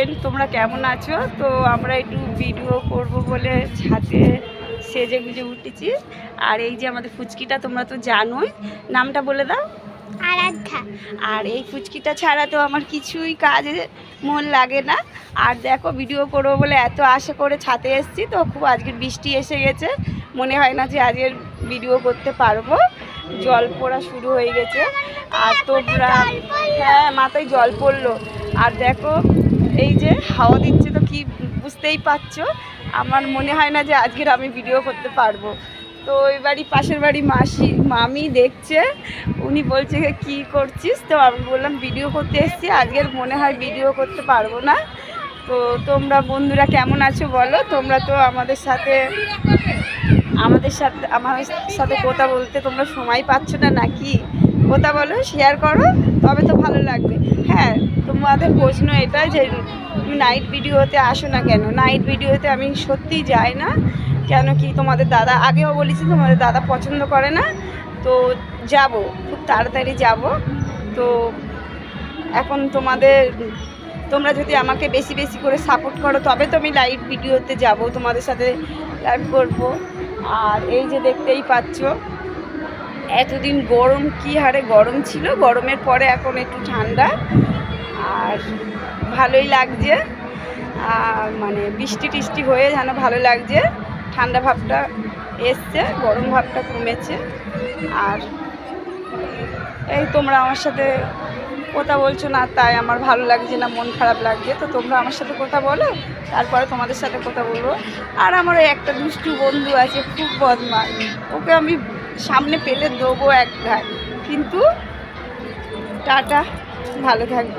Friend, তোমরা কেমন আছো? তো আমরা একটু ভিডিও করব বলে ছাদে সেজে গুজে উঠেছি। আর এই যে আমাদের ফুচকিটা, তোমরা তো জানোই, নামটা বলে দাও। আরাধ্যা। আর এই ফুচকিটা ছাড়া তো আমার কিছুই কাজে মন লাগে না। আর দেখো, ভিডিও করবো বলে এত আশা করে ছাদে এসেছি, তো খুব আজকের বৃষ্টি এসে গেছে, মনে হয় না যে আজকের ভিডিও করতে পারবো। জল পড়া শুরু হয়ে গেছে। আর তোমরা, হ্যাঁ, মাথায় জল পড়লো। আর দেখো, এই যে হাওয়া দিচ্ছে, তো কি বুঝতেই পারছো, আমার মনে হয় না যে আজকের আমি ভিডিও করতে পারবো। তো ওই বাড়ি, পাশের বাড়ি মামি দেখছে, উনি বলছে কি করছিস? তো আমি বললাম ভিডিও করতে এসেছি, আজকের মনে হয় ভিডিও করতে পারবো না। তো তোমরা বন্ধুরা কেমন আছো বলো? তোমরা তো আমার সাথে কথা বলতে তোমরা সময় পাচ্ছ না নাকি? কথা বলো, শেয়ার করো, তবে তো ভালো লাগবে। হ্যাঁ, তোমাদের প্রশ্ন এটাই যে তুমি নাইট ভিডিওতে আসো না কেন? নাইট ভিডিওতে আমি সত্যিই যাই না। কেন কি, তোমাদের দাদা, আগেও বলেছি তোমাদের দাদা পছন্দ করে না। তো যাব, খুব তাড়াতাড়ি যাব। তো এখন তোমরা যদি আমাকে বেশি বেশি করে সাপোর্ট করো, তবে তো আমি লাইভ ভিডিওতে যাব, তোমাদের সাথে লাইভ করব। আর এই যে দেখতেই পাচ্ছ, এতদিন গরম, কি হারে গরম ছিল, গরমের পরে এখন একটু ঠান্ডা, আর ভালোই লাগছে। মানে বৃষ্টি টিষ্টি হয়ে যেন ভালো লাগছে, ঠান্ডা ভাবটা এসছে, গরম ভাবটা কমেছে। আর এই তোমরা আমার সাথে কথা বলছো না, তাই আমার ভালো লাগছে না, মন খারাপ লাগছে। তো তোমরা আমার সাথে কথা বলো, তারপরে তোমাদের সাথে কথা বলবো। আর আমার একটা দুষ্টু বন্ধু আছে, খুব বদমাশ, ওকে আমি সামনে পেলে দেবো এক ঘাট। কিন্তু টাটা, ভালো থাকবে।